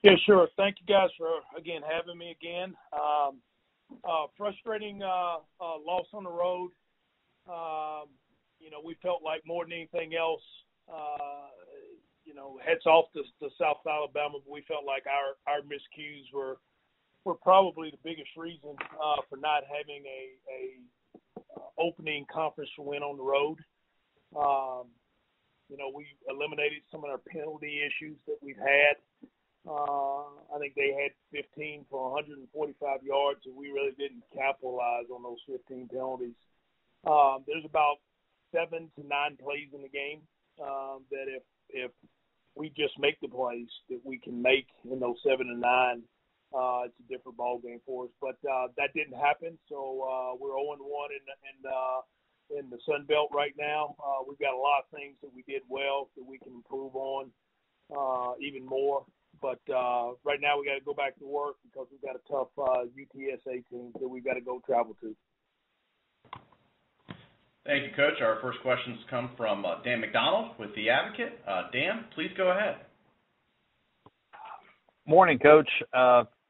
Yeah, sure. Thank you guys for, again, having me again. Frustrating loss on the road. We felt like more than anything else, heads off to South Alabama, but we felt like our miscues were probably the biggest reason for not having a opening conference win on the road. We eliminated some of our penalty issues that we've had. I think they had 15 for 145 yards, and we really didn't capitalize on those 15 penalties. There's about 7 to 9 plays in the game that if we just make the plays that we can make in those 7 and 9, it's a different ball game for us. But that didn't happen, so we're 0-1 in the Sun Belt right now. We've got a lot of things that we did well that we can improve on even more. But right now we got to go back to work because we've got a tough UTSA team that we've got to go travel to. Thank you, Coach. Our first questions come from Dan McDonald with The Advocate. Dan, please go ahead. Morning, Coach.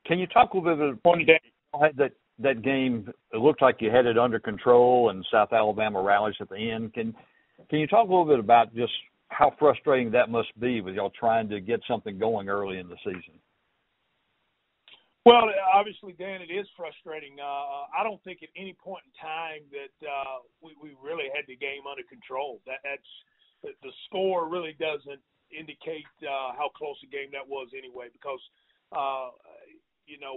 Can you talk a little bit about that game? It looked like you had it under control, and South Alabama rallies at the end. Can you talk a little bit about just how frustrating that must be with y'all trying to get something going early in the season? Well, obviously, Dan, it is frustrating. I don't think at any point in time that we really had the game under control. That's the score really doesn't indicate how close a game that was anyway, because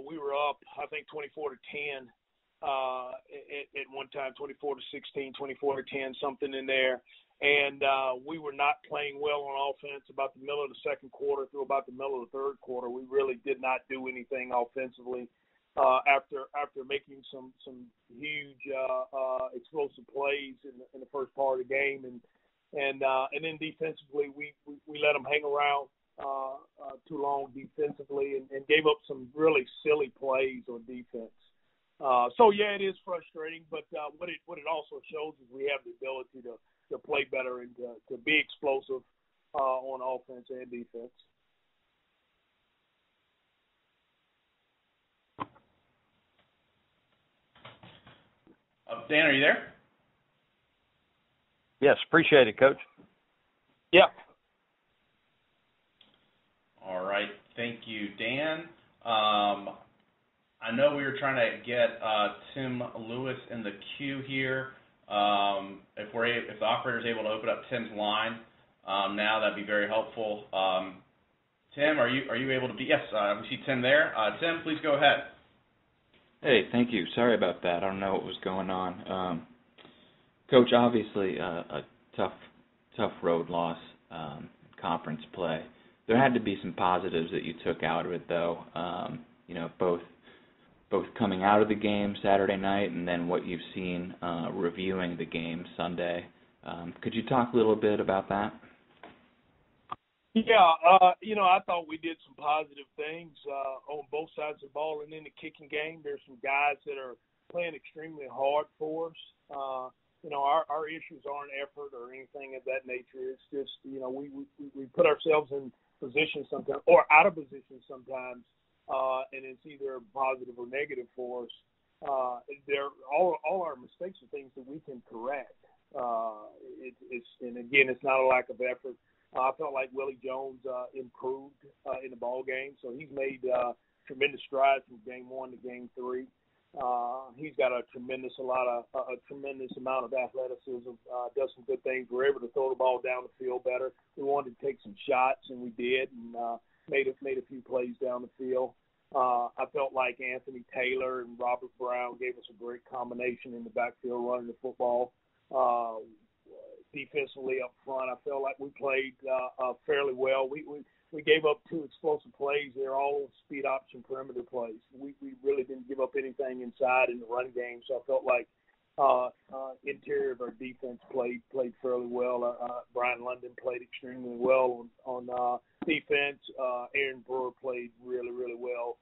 we were up, I think, 24-10 at one time, 24-16, 24-10, something in there. And we were not playing well on offense about the middle of the second quarter through about the middle of the third quarter. We really did not do anything offensively after making some huge explosive plays in the first part of the game, and then defensively we let them hang around too long defensively and gave up some really silly plays on defense. So yeah, it is frustrating, but what it also shows is we have the ability to play better and to be explosive on offense and defense. Dan, are you there? Yes, appreciate it, Coach. Yeah. All right. Thank you, Dan. I know we were trying to get Tim Lewis in the queue here. If the operator is able to open up Tim's line now, that'd be very helpful. Tim, are you able to be? Yes, we see Tim there. Tim, please go ahead. Hey, thank you. Sorry about that. I don't know what was going on. Coach, obviously a tough road loss conference play. There had to be some positives that you took out of it, though. Both coming out of the game Saturday night and then what you've seen reviewing the game Sunday. Could you talk a little bit about that? Yeah, I thought we did some positive things on both sides of the ball, and in the kicking game, there's some guys that are playing extremely hard for us. Our issues aren't effort or anything of that nature. It's just, we put ourselves in position sometimes or out of position sometimes. And it's either positive or negative for us. All our mistakes are things that we can correct. And again, it's not a lack of effort. I felt like Willie Jones improved in the ball game, so he's made tremendous strides from game 1 to game 3. He's got a tremendous amount of athleticism. Does some good things. We're able to throw the ball down the field better. We wanted to take some shots, and we did. And made a few plays down the field. I felt like Anthony Taylor and Robert Brown gave us a great combination in the backfield running the football. Defensively up front, I felt like we played fairly well. We gave up 2 explosive plays. They're all speed option perimeter plays. We really didn't give up anything inside in the run game, so I felt like interior of our defense played fairly well. Brian London played extremely well on defense. Aaron Brewer played really, really well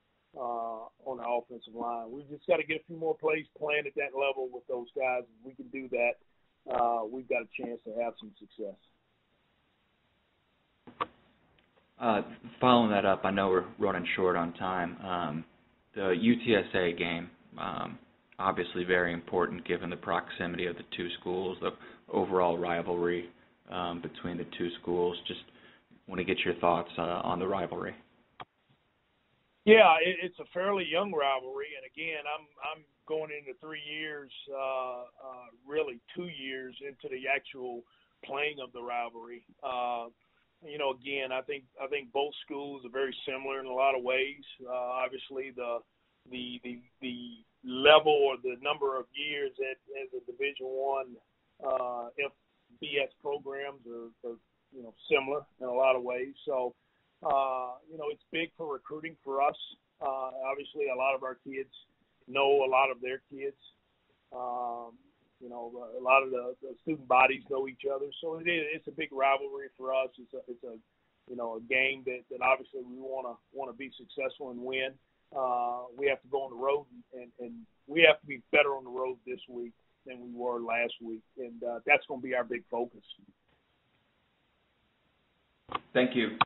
on the offensive line. We've just got to get a few more plays playing at that level with those guys. If we can do that, we've got a chance to have some success. Following that up, I know we're running short on time. The UTSA game, obviously very important given the proximity of the two schools, the overall rivalry between the two schools. Just want to get your thoughts on the rivalry. Yeah, it's a fairly young rivalry, and again, I'm going into 3 years, really 2 years into the actual playing of the rivalry. Again, I think both schools are very similar in a lot of ways. Obviously, the level or the number of years as a Division I FBS programs are similar in a lot of ways. So. It's big for recruiting for us. Obviously, a lot of our kids know a lot of their kids. A lot of the student bodies know each other. So it's a big rivalry for us. It's a game that obviously we want to be successful and win. We have to go on the road and we have to be better on the road this week than we were last week, and that's going to be our big focus. Thank you.